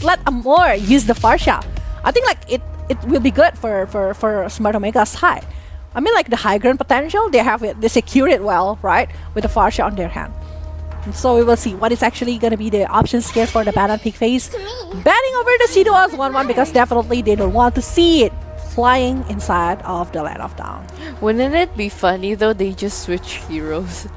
let Amor use the Farsha. I think like it will be good for Smart Omega's side. I mean, like the high ground potential, they have it, they secure it well, right? With the Farsha on their hand. And so we will see what is actually going to be the options here for the banana peak phase. Banning over the Siduos 1-1 because definitely they don't want to see it flying inside of the Land of Dawn. Wouldn't it be funny though they just switch heroes?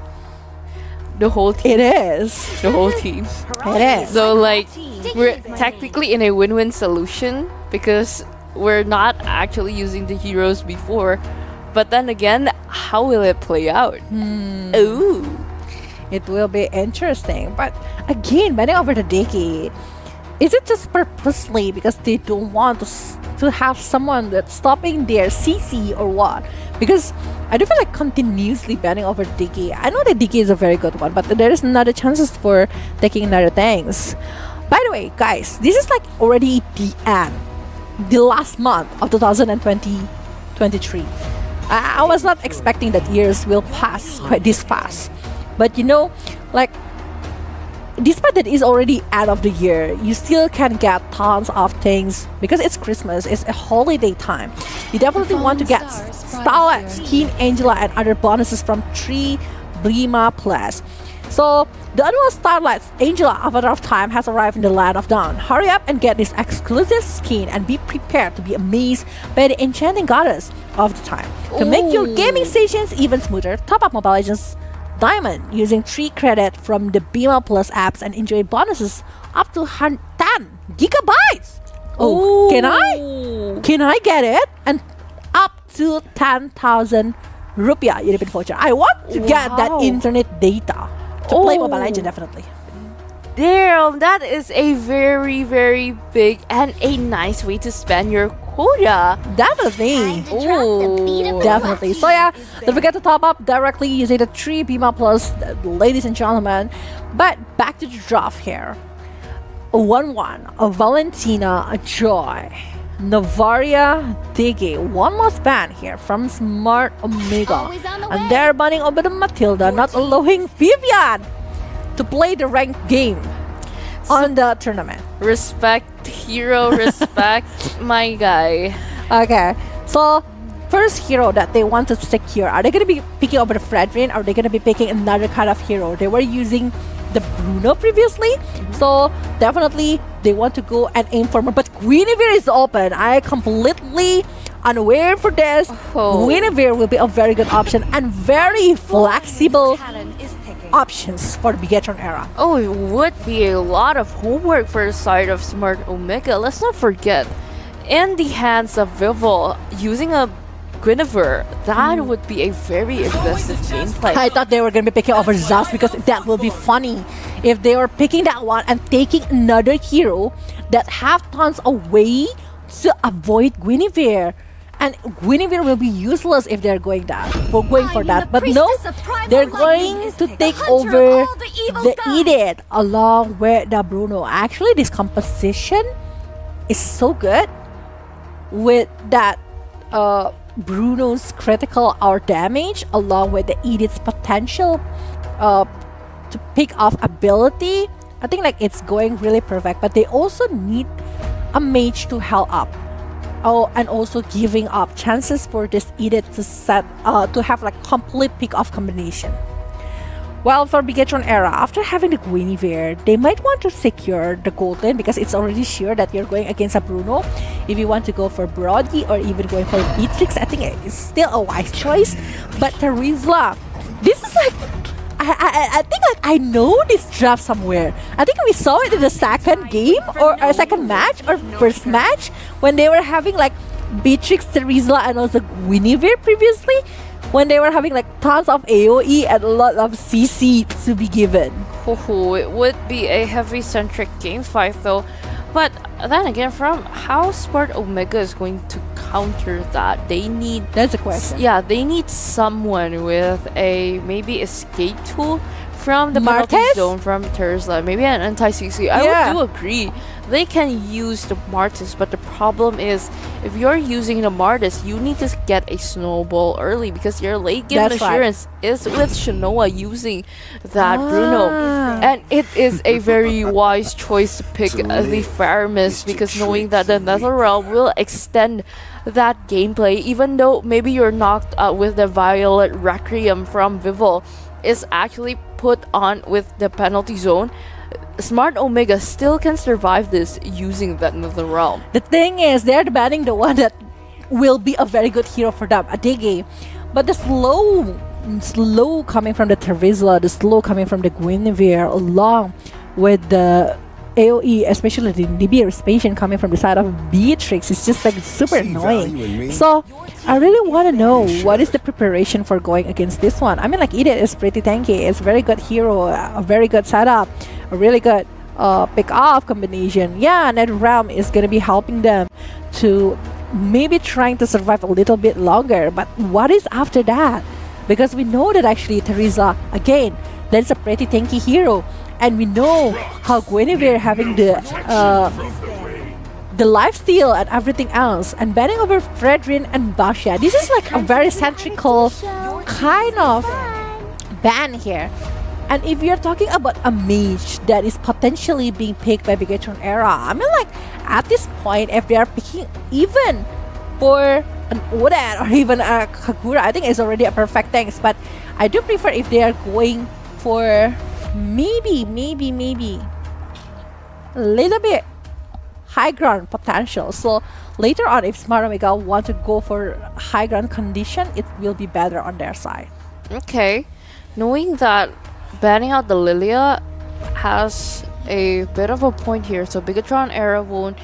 The whole team. It is. The whole team. It is. So like we're technically in a win-win solution because we're not actually using the heroes before. But then again, how will it play out? Ooh. It will be interesting. But again, banning over the Diki, is it just purposely because they don't want to have someone that's stopping their CC or what? Because I do feel like continuously banning over Diki. I know that Diki is a very good one, but there is another chances for taking another things. By the way, guys, this is like already the end, the last month of 2023. I was not expecting that years will pass quite this fast. But you know, like, despite that it's already end of the year, you still can get tons of things because it's Christmas, it's a holiday time. You definitely want to get Starlight, Skin, Angela, and other bonuses from 3 Brima Plus. So the annual Starlight Angela Avatar of Time has arrived in the Land of Dawn. Hurry up and get this exclusive skin and be prepared to be amazed by the enchanting goddess of the time. To make your gaming sessions even smoother, top up Mobile Legends Diamond using 3 credit from the Bima Plus apps and enjoy bonuses up to 10 gigabytes. Oh, can I get it? And up to 10,000 rupiah Unipin voucher. I want to get that internet data to play Mobile Legends definitely. Damn, that is a very, very big and a nice way to spend your quota. Definitely. Definitely. So yeah, don't forget to top up directly using the 3 Bima Plus, ladies and gentlemen. But back to the draft here. A 1-1, a Valentina, a Joy, Navaria, Digi. One must ban here from Smart Omega. And they're banning over the Matilda, not allowing Vivian to play the ranked game on the tournament. Respect, hero, respect, my guy. Okay, so first hero that they want to secure, are they going to be picking over the Fredrin, or are they going to be picking another kind of hero? They were using the Bruno previously, so definitely they want to go and aim for more. But Guinevere is open. I completely unaware for this. Guinevere will be a very good option and very flexible options for the Bigetron era. Oh, it would be a lot of homework for the side of Smart Omega. Let's not forget, in the hands of Vivol, using a Guinevere, that would be a very aggressive gameplay. I thought they were going to be picking over Zaz because that will be funny if they were picking that one and taking another hero that have tons of way to avoid Guinevere. And Guinevere will be useless if they're going for that. But no, they're going to take over the Edith along with the Bruno. Actually, this composition is so good with that Bruno's critical hour damage along with the Edith's potential to pick off ability. I think like it's going really perfect. But they also need a mage to help up. Oh, and also giving up chances for this Edith to set to have like complete pick-off combination. Well, for Bigetron era, after having the Guinevere, they might want to secure the gold lane because it's already sure that you're going against a Bruno. If you want to go for Brody or even going for Beatrix, I think it's still a wise choice. But Terizla, this is like I think like I know this draft somewhere. I think we saw it in the second game or a second match or first match when they were having like Beatrix, Terizla, and also Guinevere previously, when they were having like tons of AoE and a lot of CC to be given. It would be a heavy centric game fight though. But then again, from how Smart Omega is going to counter that, they need... That's a question. Yeah, they need someone with a maybe escape tool from the penalty zone from Terizla. Maybe an anti-CC. I would do agree they can use the Martis, but the problem is if you're using the Martis, you need to get a snowball early because your late game That's right. assurance is with Shanoa using that Bruno. Ah. And it is a very wise choice to pick the Faramis because knowing that the Netherrealm will extend that gameplay, even though maybe you're knocked out with the Violet Requiem from Vivol, is actually put on with the penalty zone. Smart Omega still can survive this using that Netherrealm. The thing is, they're banning the one that will be a very good hero for them, a Digi. But the slow coming from the Terizla, the slow coming from the Guinevere, along with the AoE, especially the DB Vespasian coming from the side of Beatrix, is just like super annoying. So I really want to know what is the preparation for going against this one. I mean, like Edith is pretty tanky. It's a very good hero, a very good setup, a really good pick off combination. Yeah, Netherrealm is gonna be helping them to maybe trying to survive a little bit longer. But what is after that? Because we know that actually Teresa, again, that's a pretty tanky hero. And we know how Guinevere having the lifesteal and everything else, and banning over Fredrin and Basha. This is like a very centrical kind of ban here. And if you're talking about a mage that is potentially being picked by Bigetron era, I mean, like at this point, if they are picking even for an Oden or even a Kagura, I think it's already a perfect thing. But I do prefer if they are going for maybe a little bit high ground potential. So later on, if Smart Omega want to go for high ground condition, it will be better on their side. Okay, knowing that banning out the Lilia has a bit of a point here, so Bigetron era won't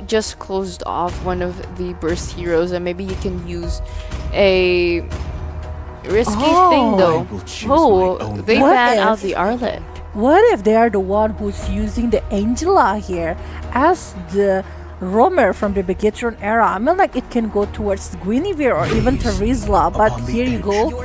just closed off one of the burst heroes, and maybe you can use a risky thing though. Oh, they What ban if- out the Arlet. What if they are the one who's using the Angela here as the roamer from the Bigetron era? I mean, like it can go towards Guinevere or even Terizla, but here you go.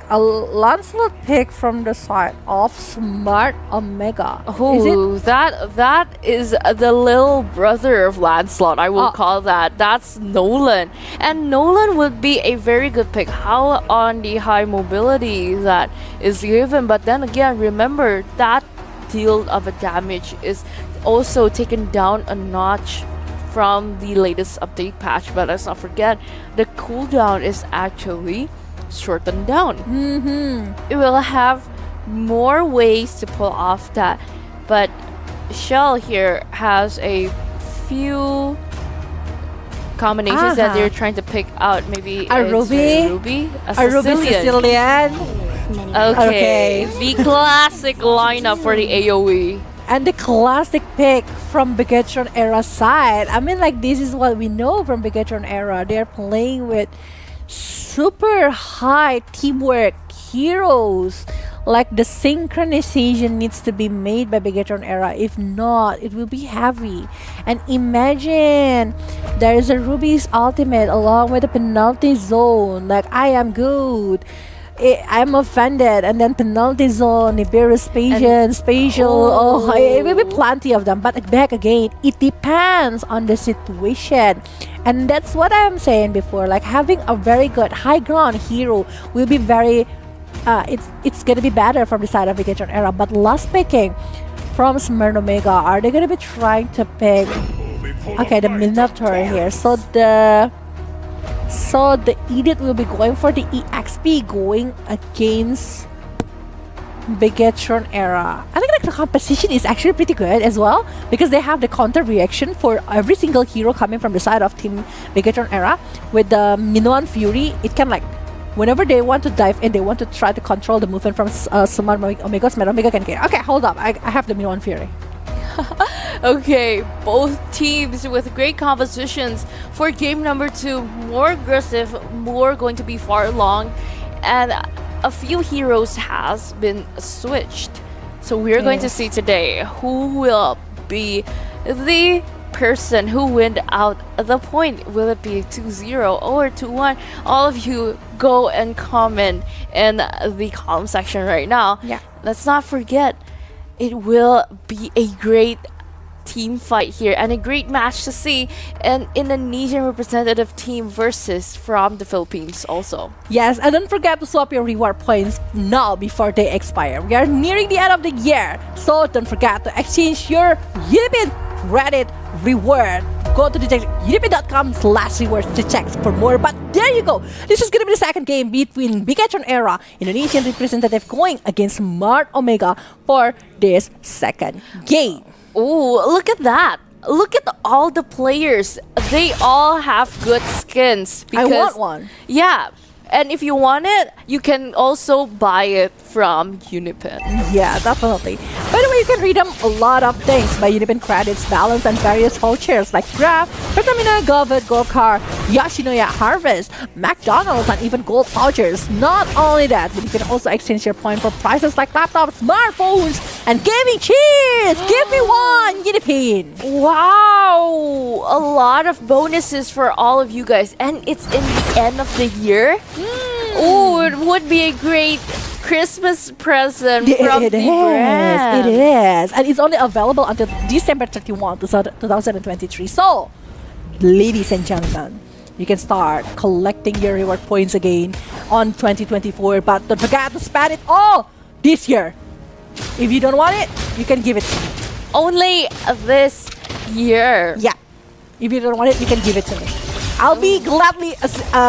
A Lancelot pick from the side of Smart Omega. Is it? Oh, that is the little brother of Lancelot, I will call that. That's Nolan. And Nolan would be a very good pick. How on the high mobility that is given. But then again, remember that deal of a damage is also taken down a notch from the latest update patch. But let's not forget, the cooldown is actually shortened down. It will have more ways to pull off that, but Shell here has a few combinations that they're trying to pick out. Maybe A it's Ruby? a Ruby Sicilian. Sicilian. Okay, Okay. the classic lineup for the AoE. And the classic pick from Bigetron era side. I mean, like this is what we know from Bigetron era. They're playing with super high teamwork heroes. Like the synchronization needs to be made by Bigetron era. If not, it will be heavy. And imagine there is a Ruby's ultimate along with a penalty zone. Like I am good. I'm offended, and then penalty zone, Nibiru spatial, it will be plenty of them. But back again, it depends on the situation, and that's what I'm saying before. Like having a very good high ground hero will be very, it's gonna be better from the side of Bigetron era. But last picking from Smart Omega, are they gonna be trying to pick? Okay, the Minotaur here. So the Edith will be going for the EXP going against Bigetron era. I think like the composition is actually pretty good as well because they have the counter reaction for every single hero coming from the side of Team Bigetron era. With the Minoan Fury, it can like whenever they want to dive in, they want to try to control the movement from Smart Omega. Smart Omega can get. Okay, hold up. I have the Minoan Fury. Okay, both teams with great compositions for game number 2. More aggressive, more going to be far along, and a few heroes has been switched. So we're going to see today who will be the person who win out the point. Will it be 2-0 or 2-1? All of you go and comment in the comment section right now. Yeah. Let's not forget, it will be a great team fight here and a great match to see an Indonesian representative team versus from the Philippines also. Yes, and don't forget to swap your reward points now before they expire. We are nearing the end of the year, so don't forget to exchange your Unipin credit reward. Go to unipin.com/rewards to check for more. But there you go. This is gonna be the second game between Bigetron era Indonesian representative going against Smart Omega for this second game. Oh, look at that. Look at all the players. They all have good skins. I want one. Yeah. And if you want it, you can also buy it from Unipin. Yeah, definitely. By the way, you can redeem a lot of things by Unipin credits, balance, and various vouchers like Grab, Pertamina, GoVid, GoCar, Yoshinoya Harvest, McDonald's, and even gold vouchers. Not only that, but you can also exchange your point for prices like laptops, smartphones, and gaming cheers. Give me one, Unipin. Wow! A lot of bonuses for all of you guys. And it's in the end of the year. Oh, it would be a great Christmas present from the brand. It is. And it's only available until December 31, 2023. So, ladies and gentlemen, you can start collecting your reward points again on 2024. But don't forget to spend it all this year. If you don't want it, you can give it to me. Only this year. Yeah. If you don't want it, you can give it to me. I'll be gladly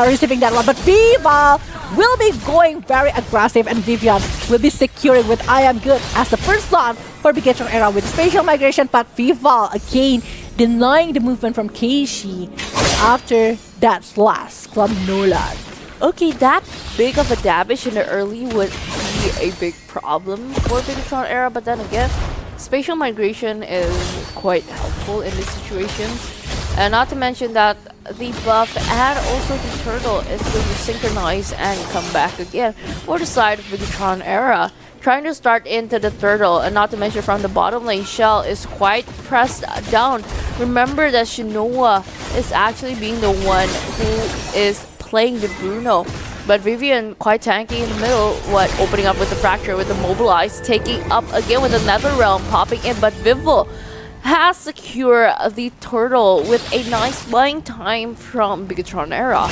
receiving that one. But Viva will be going very aggressive, and Vivian will be securing with I Am Good as the first slot for Bigetron era with spatial migration. But Viva again denying the movement from Keishi after that slash from Nolan. Okay, that big of a damage in the early would be a big problem for Bigetron era, but then again, spatial migration is quite helpful in these situations. And not to mention that the buff and also the turtle is going to synchronize and come back again for the side of Bigetron era. Trying to start into the turtle, and not to mention from the bottom lane, Shell is quite pressed down. Remember that Shinoa is actually being the one who is playing the Bruno. But Vivian quite tanky in the middle, opening up with the fracture, with the mobilize, taking up again with the Nether Realm, popping in, but Vivo has secured the turtle with a nice buying time from Bigetron era.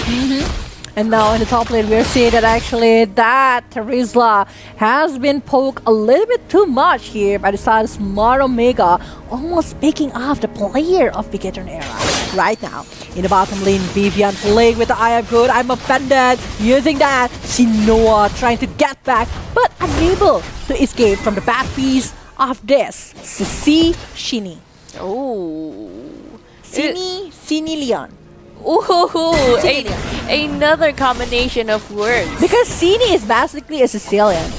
And now in the top lane, we're seeing that actually that Terizla has been poked a little bit too much here by the side of Smart Omega, almost picking off the player of Bigetron era. Right now, in the bottom lane, Vivian playing with the I Am Good, I'm offended, using that, Shinoa trying to get back, but unable to escape from the bad piece of this. Sisi Shini. Oh. Sini Leon. Ooh, another combination of words. Because Sini is basically a Sicilian.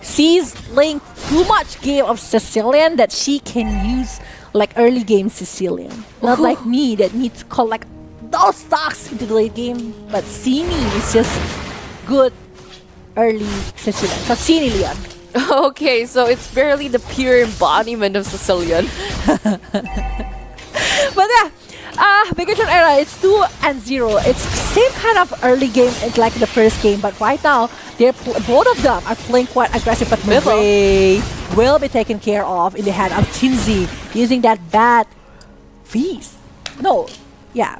She's playing too much game of Sicilian that she can use like early game Sicilian. Not like me that needs to collect those stocks into the late game. But Sini is just good early Sicilian. So Sini Leon. Okay, so it's barely the pure embodiment of Sicilian. But yeah, Bigetron era, it's 2-0. It's same kind of early game as like the first game, but right now both of them are playing quite aggressive. But Murray will be taken care of in the hand of Chinzy using that bad face. No, yeah,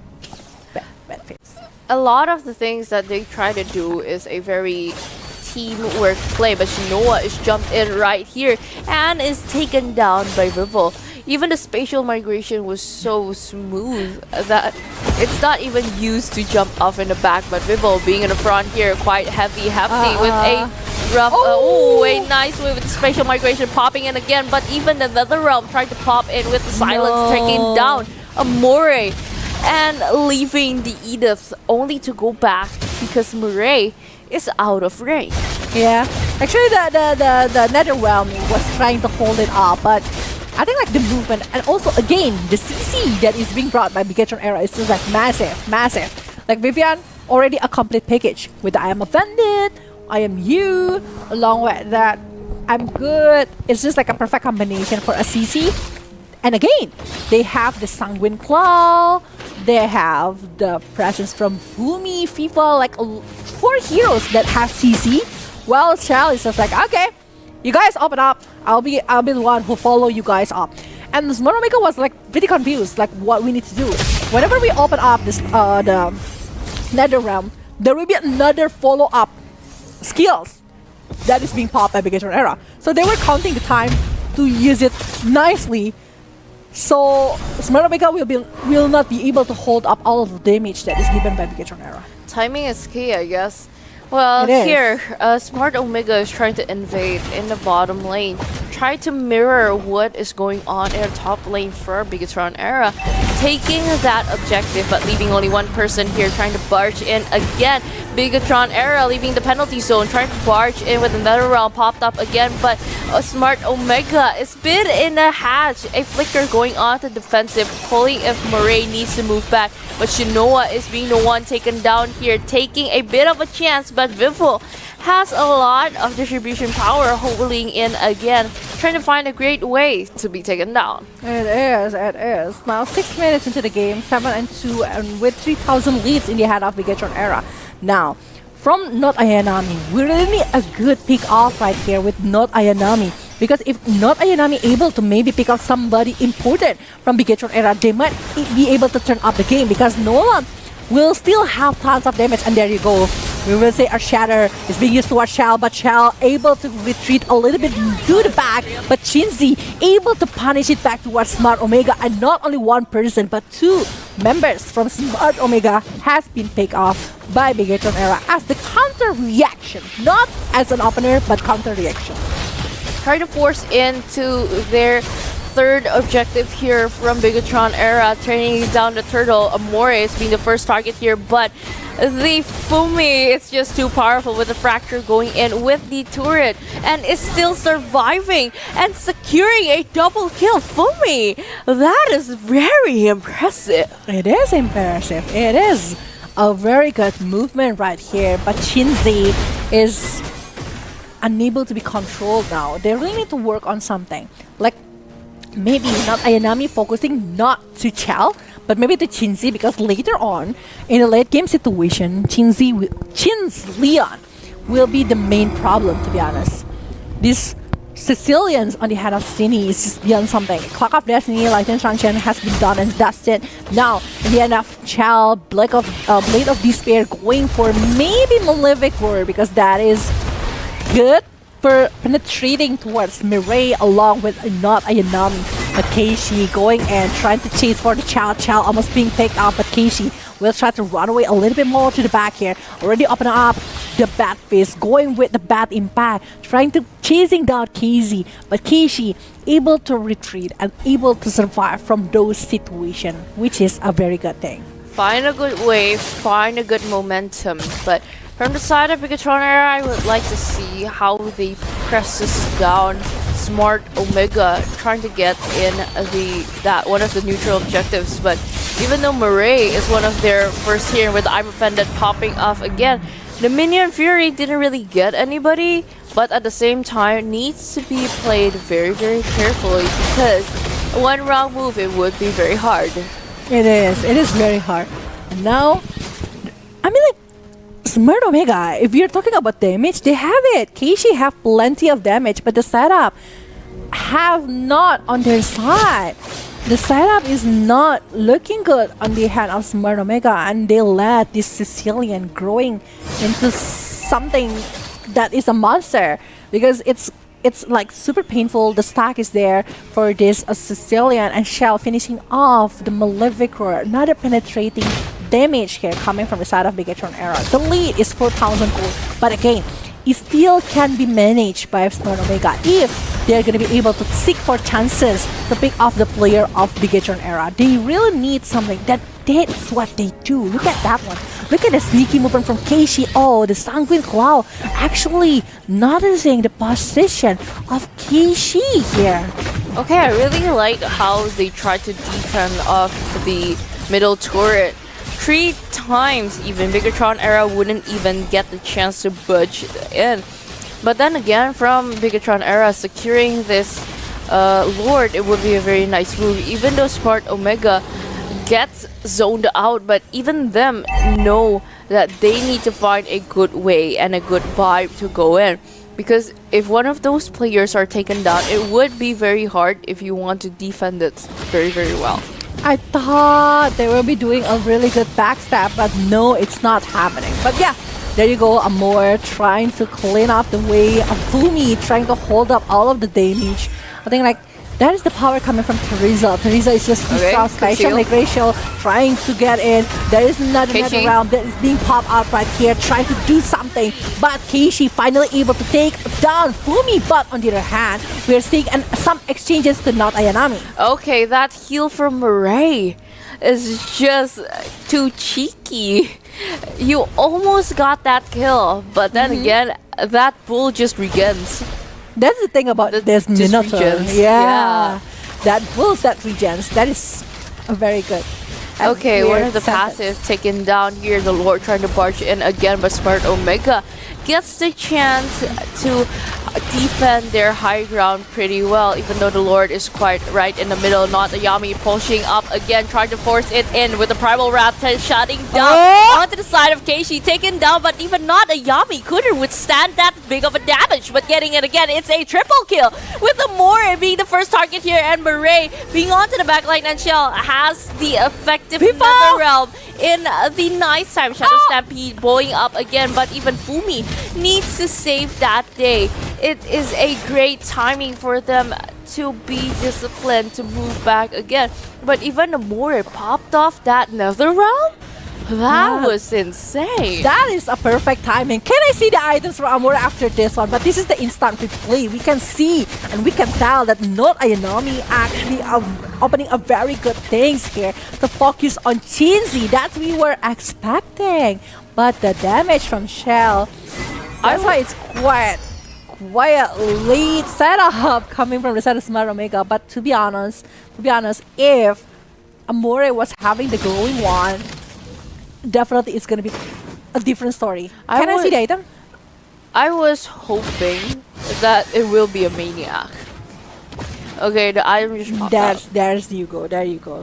bad face. A lot of the things that they try to do is a very teamwork play, but Shinoa is jumped in right here and is taken down by Vivo. Even the spatial migration was so smooth that it's not even used to jump off in the back, but Vivo being in the front here, quite hefty with a rough, a nice way with the spatial migration popping in again, but even the Nether Realm trying to pop in with the silence, taking down Amore and leaving the Edith only to go back because Murray is out of range. Yeah, actually the Nether Realm was trying to hold it up, but I think like the movement and also again the CC that is being brought by Bigetron era is just like massive. Like Vivian already a complete package with the I Am Offended, I Am You, along with that I'm Good. It's just like a perfect combination for a CC. And again, they have the Sanguine Claw, they have the presence from Boomy, FIFA, like 4 heroes that have CC. Well, Shell is just like, okay, you guys open up. I'll be the one who follow you guys up. And Smart Omega was like pretty confused, like what we need to do. Whenever we open up this the Nether Realm, there will be another follow-up skills that is being popped by Bigetron Era. So they were counting the time to use it nicely. So Smart Omega will not be able to hold up all of the damage that is given by Bigetron Era. Timing is key, I guess. Well, It is. here, Smart Omega is trying to invade in the bottom lane. Try to mirror what is going on in the top lane for Bigetron Era. Taking that objective, but leaving only one person here trying to barge in again. Bigetron Era leaving the penalty zone, trying to barge in with another round popped up again, but Smart Omega is bit in a hatch. A flicker going on to defensive, pulling if Murray needs to move back, but Shinoa is being the one taken down here, taking a bit of a chance, but Vivo has a lot of distribution power holding in again, trying to find a great way to be taken down. It is. Now 6 minutes into the game, 7-2, and with 3,000 leads in the hand of Bigetron Era. Now, from Not Ayanami, we really need a good pick off right here with Not Ayanami. Because if Not Ayanami able to maybe pick up somebody important from Bigetron Era, they might be able to turn up the game because Nolan will still have tons of damage. And there you go. We will say our Shatter is being used towards Shell, but Shell able to retreat a little bit to the back, but Shinzi able to punish it back towards Smart Omega, and not only one person, but two members from Smart Omega has been picked off by Bigetron Era as the counter reaction, not as an opener, but counter reaction. Try to force into their third objective here from Bigetron Era, training down the turtle. Amore is being the first target here, but the Fumi is just too powerful with the fracture going in with the turret and is still surviving and securing a double kill. Fumi, that is very impressive. It is impressive. It is a very good movement right here, but Shinzi is unable to be controlled now. They really need to work on something. Like maybe not Ayanami focusing not to Chell, but maybe to Shinzi, because later on in a late game situation, Shin's Leon will be the main problem, to be honest. These Sicilians on the head of Cine is just beyond something. Clock of Destiny, Lightning Truncheon has been done, and that's it. Now, in the end of Chell, Blade of Despair going for maybe Malefic Word, because that is good for penetrating towards Mirai along with not Ayanami. But Keishi going and trying to chase for the Chow almost being picked up, but Keishi will try to run away a little bit more to the back here. Already opening up the Bat Fist, going with the Bat Impact, trying to chasing down Keishi, but Keishi able to retreat and able to survive from those situations, which is a very good thing. Find a good wave, find a good momentum, but from the side of Bigetron Era, I would like to see how they press this down. Smart Omega trying to get in one of the neutral objectives, but even though Murray is one of their first here with I'm Offended popping off again, the Minion Fury didn't really get anybody, but at the same time needs to be played very, very carefully because one wrong move it would be very hard. It is very hard. And now, I mean, like, Smart Omega, if you're talking about damage, they have it. Keishi have plenty of damage, but the setup have not on their side. The setup is not looking good on the hand of Smart Omega, and they let this Sicilian growing into something that is a monster because it's like super painful. The stack is there for this Sicilian, and Shell finishing off the Malefic Roar. Another penetrating damage here coming from the side of Bigetron Era. The lead is 4,000 gold, but again, it still can be managed by Smart Omega if they're going to be able to seek for chances to pick off the player of Bigetron Era. They really need something. That's what they do. Look at that one. Look at the sneaky movement from Keishi. Oh, the Sanguine Claw actually noticing the position of Keishi here. Okay, I really like how they tried to defend off the middle turret. 3 times even Bigetron Era wouldn't even get the chance to budge in. But then again, from Bigetron Era securing this Lord, it would be a very nice move. Even though Smart Omega gets zoned out, but even them know that they need to find a good way and a good vibe to go in. Because if one of those players are taken down, it would be very hard if you want to defend it very, very well. I thought they will be doing a really good backstab, but no, it's not happening. But yeah, there you go, Amor trying to clean up the way of Fumi, trying to hold up all of the damage. I think like that is the power coming from Teresa. Teresa is just too strong. Special like Rachel trying to get in. There is another round that is being popped out right here, trying to do something. But Keishi finally able to take down Fumi. But on the other hand, we're seeing some exchanges to not Ayanami. Okay, that heal from Murray is just too cheeky. You almost got that kill, but then again, that bull just regens. That's the thing about this Minotaur. Yeah. That builds that regens. That is very good. Okay, one of the passives taken down here. The Lord trying to barge in again, but Smart Omega gets the chance to defend their high ground pretty well, even though the Lord is quite right in the middle. Not Ayami pushing up again, trying to force it in with the Primal Wrath shutting down onto the side of Keishi, taken down, but even not Ayami couldn't withstand that big of a damage, but getting it again. It's a triple kill with the Moore being the first target here, and Murray being onto the backline, and Shell has the effective Nether Realm in the nighttime. Shadow Stampede blowing up again, but even Fumi needs to save that day. It is a great timing for them to be disciplined to move back again. But even the more it popped off that Nether Realm, that was insane. That is a perfect timing. Can I see the items from Amor after this one? But this is the instant replay. We can see and we can tell that Not Ayanami actually opening a very good things here to focus on Shinzi. That we were expecting. But the damage from Shell, that's why it's quite late setup coming from the side of Smart Omega. But to be honest, if Amore was having the glowing one, definitely it's gonna be a different story. Can I see the item? I was hoping that it will be a maniac. Okay, the item just popped out. There you go.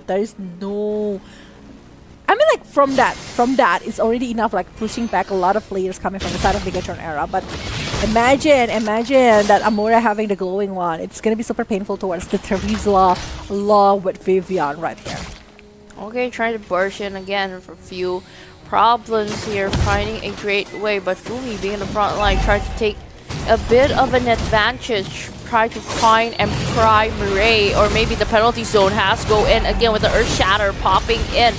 There is no. I mean, like from that, it's already enough, like pushing back a lot of players coming from the side of Bigetron era. But imagine that Amora having the glowing one. It's gonna be super painful towards the Teresa Law with Vivian right here. Okay, trying to burst in again for a few problems here, finding a great way. But Fumi being in the front line, trying to take a bit of an advantage. Try to find and pry Murray, or maybe the penalty zone has go in again with the Earth Shatter popping in.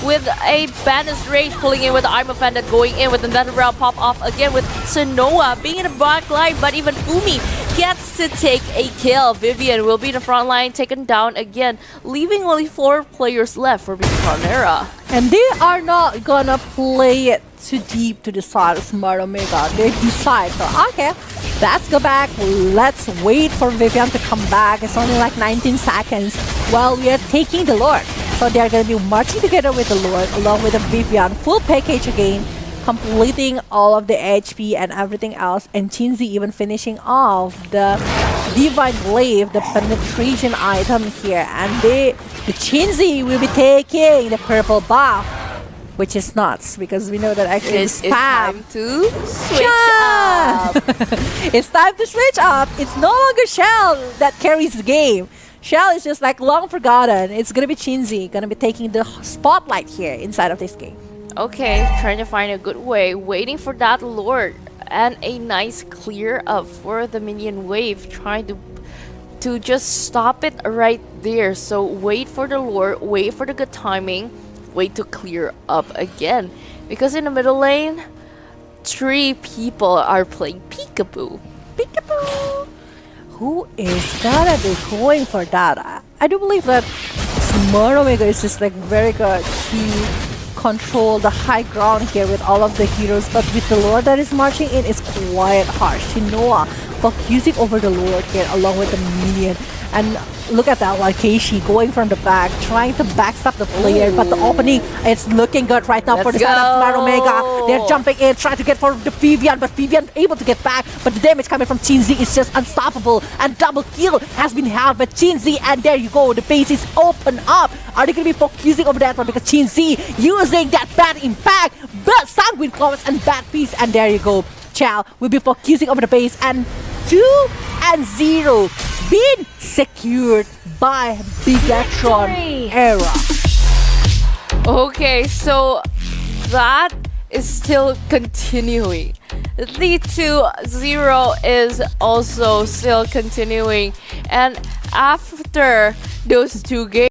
With a Bandit's Rage pulling in with the I'm Offended going in with the Nether Realm pop off again with Sonoa being in the back line, but even Fumi gets to take a kill. Vivian will be in the front line, taken down again, leaving only 4 players left for Bigetron era. And they are not gonna play it too deep to the side of Smart Omega. They decide, so okay, let's go back. Let's wait for Vivian to come back. It's only like 19 seconds while we are taking the Lord. So they're going to be marching together with the Lord along with the Vivian. Full package again, completing all of the HP and everything else. And Shinzi even finishing off the Divine Glaive, the penetration item here. And the Shinzi will be taking the purple buff, which is nuts because we know that actually it's time to switch up. It's time to switch up. It's no longer Shell that carries the game. Shell is just like long forgotten. It's gonna be Shinzi gonna be taking the spotlight here inside of this game. Okay, trying to find a good way, waiting for that Lord and a nice clear up for the minion wave, trying to just stop it right there. So wait for the Lord, wait for the good timing, wait to clear up again, because in the middle lane 3 people are playing peekaboo. Who is gonna be going for that? I do believe that Smart Omega is just like very good to control the high ground here with all of the heroes, but with the Lord that is marching in, it's quite harsh. Shinoa focusing over the Lord here along with the minion. And look at that one, Keishi going from the back, trying to backstab the player, but the opening, it's looking good right now for the side of Smart Omega. They're jumping in, trying to get for the Vivian, but Vivian able to get back, but the damage coming from Shinzi is just unstoppable, and double kill has been held by Shinzi, and there you go, the base is open up. Are they going to be focusing over that one? Because Shinzi using that bad impact, but Sanguine Claws and bad piece, and there you go. Chow will be focusing over the base, and 2-0 been secured by Bigetron era. Okay, so that is still continuing. The 2-0 is also still continuing, and after those two games,